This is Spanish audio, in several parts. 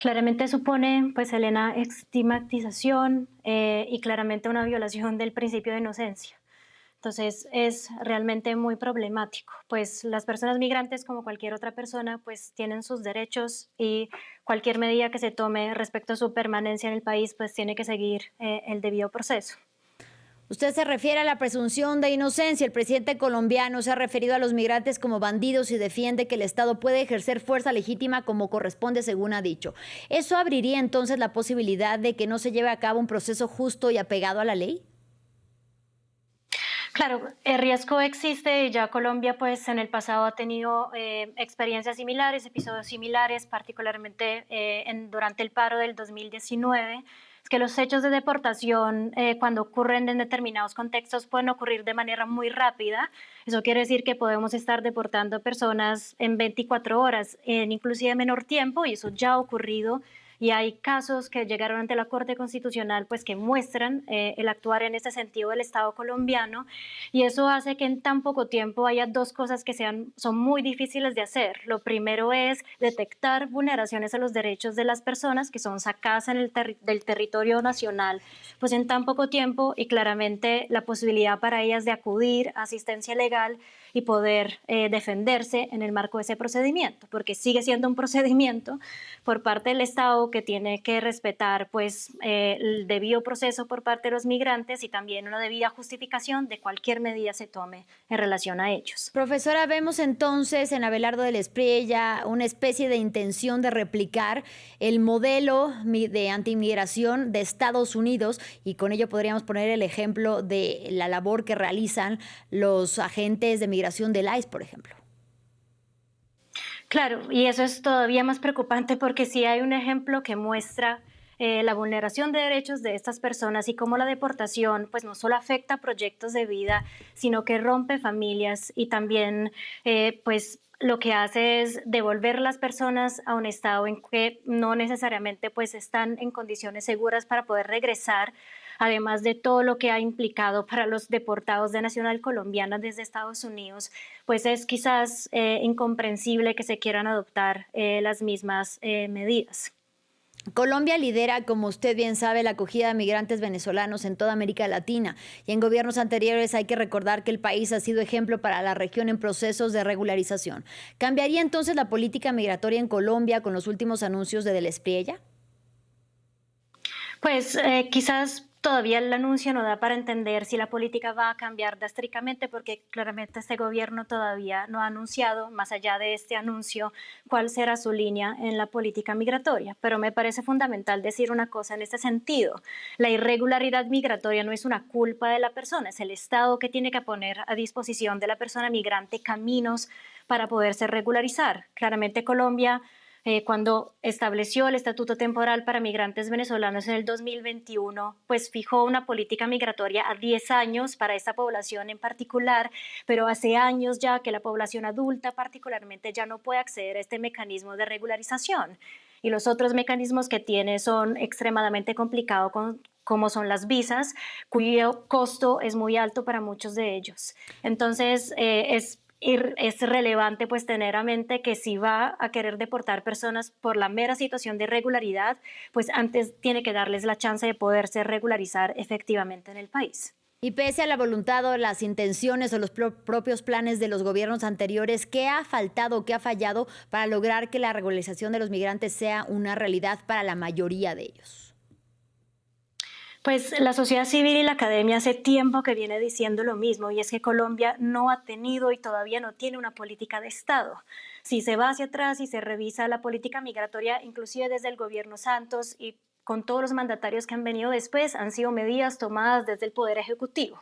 Claramente supone, pues, Elena, estigmatización y claramente una violación del principio de inocencia. Entonces es realmente muy problemático, pues las personas migrantes como cualquier otra persona pues tienen sus derechos y cualquier medida que se tome respecto a su permanencia en el país pues tiene que seguir el debido proceso. Usted se refiere a la presunción de inocencia. El presidente colombiano se ha referido a los migrantes como bandidos y defiende que el Estado puede ejercer fuerza legítima como corresponde, según ha dicho. ¿Eso abriría entonces la posibilidad de que no se lleve a cabo un proceso justo y apegado a la ley? Claro, el riesgo existe y ya Colombia pues en el pasado ha tenido experiencias similares, episodios similares, particularmente durante el paro del 2019. Es que los hechos de deportación cuando ocurren en determinados contextos pueden ocurrir de manera muy rápida. Eso quiere decir que podemos estar deportando personas en 24 horas, en inclusive menor tiempo, y eso ya ha ocurrido y hay casos que llegaron ante la Corte Constitucional pues que muestran el actuar en ese sentido del Estado colombiano y eso hace que en tan poco tiempo haya dos cosas que son muy difíciles de hacer. Lo primero es detectar vulneraciones a los derechos de las personas que son sacadas del territorio nacional pues en tan poco tiempo y claramente la posibilidad para ellas de acudir a asistencia legal y poder defenderse en el marco de ese procedimiento, porque sigue siendo un procedimiento por parte del Estado que tiene que respetar pues el debido proceso por parte de los migrantes y también una debida justificación de cualquier medida se tome en relación a ellos. Profesora, vemos entonces en Abelardo del Espriella una especie de intención de replicar el modelo de antimigración de Estados Unidos y con ello podríamos poner el ejemplo de la labor que realizan los agentes de migración del ICE, por ejemplo. Claro, y eso es todavía más preocupante porque sí hay un ejemplo que muestra la vulneración de derechos de estas personas y cómo la deportación pues no solo afecta proyectos de vida, sino que rompe familias y también pues lo que hace es devolver las personas a un estado en que no necesariamente pues están en condiciones seguras para poder regresar, además de todo lo que ha implicado para los deportados de nacional colombiana desde Estados Unidos, pues es quizás incomprensible que se quieran adoptar las mismas medidas. Colombia lidera, como usted bien sabe, la acogida de migrantes venezolanos en toda América Latina y en gobiernos anteriores hay que recordar que el país ha sido ejemplo para la región en procesos de regularización. ¿Cambiaría entonces la política migratoria en Colombia con los últimos anuncios de Del Espriella? Pues quizás todavía el anuncio no da para entender si la política va a cambiar drásticamente porque claramente este gobierno todavía no ha anunciado, más allá de este anuncio, cuál será su línea en la política migratoria. Pero me parece fundamental decir una cosa en este sentido. La irregularidad migratoria no es una culpa de la persona, es el Estado que tiene que poner a disposición de la persona migrante caminos para poderse regularizar. Claramente Colombia cuando estableció el Estatuto Temporal para Migrantes Venezolanos en el 2021, pues fijó una política migratoria a 10 años para esta población en particular, pero hace años ya que la población adulta particularmente ya no puede acceder a este mecanismo de regularización. Y los otros mecanismos que tiene son extremadamente complicados como son las visas, cuyo costo es muy alto para muchos de ellos. Entonces, es relevante pues tener a mente que si va a querer deportar personas por la mera situación de irregularidad, pues antes tiene que darles la chance de poderse regularizar efectivamente en el país. Y pese a la voluntad o las intenciones o los propios planes de los gobiernos anteriores, ¿qué ha faltado, qué ha fallado para lograr que la regularización de los migrantes sea una realidad para la mayoría de ellos? Pues la sociedad civil y la academia hace tiempo que viene diciendo lo mismo y es que Colombia no ha tenido y todavía no tiene una política de Estado. Si se va hacia atrás y se revisa la política migratoria, inclusive desde el gobierno Santos y con todos los mandatarios que han venido después, han sido medidas tomadas desde el Poder Ejecutivo.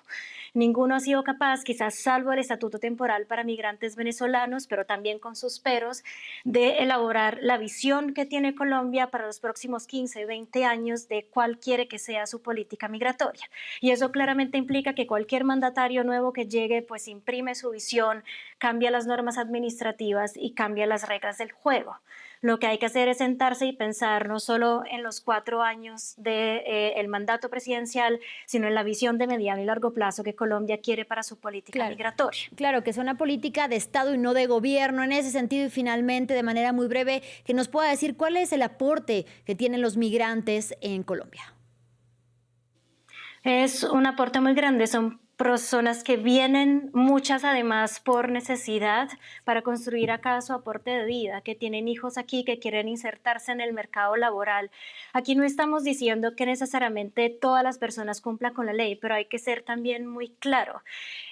Ninguno ha sido capaz, quizás salvo el Estatuto Temporal para Migrantes Venezolanos, pero también con sus peros, de elaborar la visión que tiene Colombia para los próximos 15, 20 años de cuál quiere que sea su política migratoria. Y eso claramente implica que cualquier mandatario nuevo que llegue, pues imprime su visión, cambia las normas administrativas y cambia las reglas del juego. Lo que hay que hacer es sentarse y pensar no solo en los 4 años del mandato presidencial, sino en la visión de mediano y largo plazo que Colombia quiere para su política Claro. migratoria. Claro, que sea una política de Estado y no de gobierno en ese sentido. Y finalmente, de manera muy breve, que nos pueda decir cuál es el aporte que tienen los migrantes en Colombia. Es un aporte muy grande, son personas que vienen, muchas además por necesidad, para construir acá su aporte de vida, que tienen hijos aquí, que quieren insertarse en el mercado laboral. Aquí no estamos diciendo que necesariamente todas las personas cumplan con la ley, pero hay que ser también muy claro.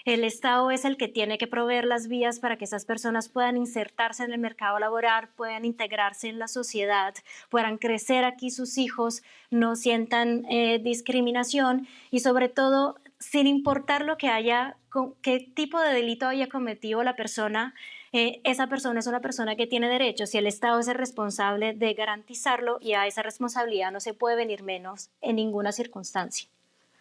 El Estado es el que tiene que proveer las vías para que esas personas puedan insertarse en el mercado laboral, puedan integrarse en la sociedad, puedan crecer aquí sus hijos, no sientan discriminación y sobre todo, sin importar lo que haya, qué tipo de delito haya cometido la persona, esa persona es una persona que tiene derechos y el Estado es el responsable de garantizarlo y a esa responsabilidad no se puede venir menos en ninguna circunstancia.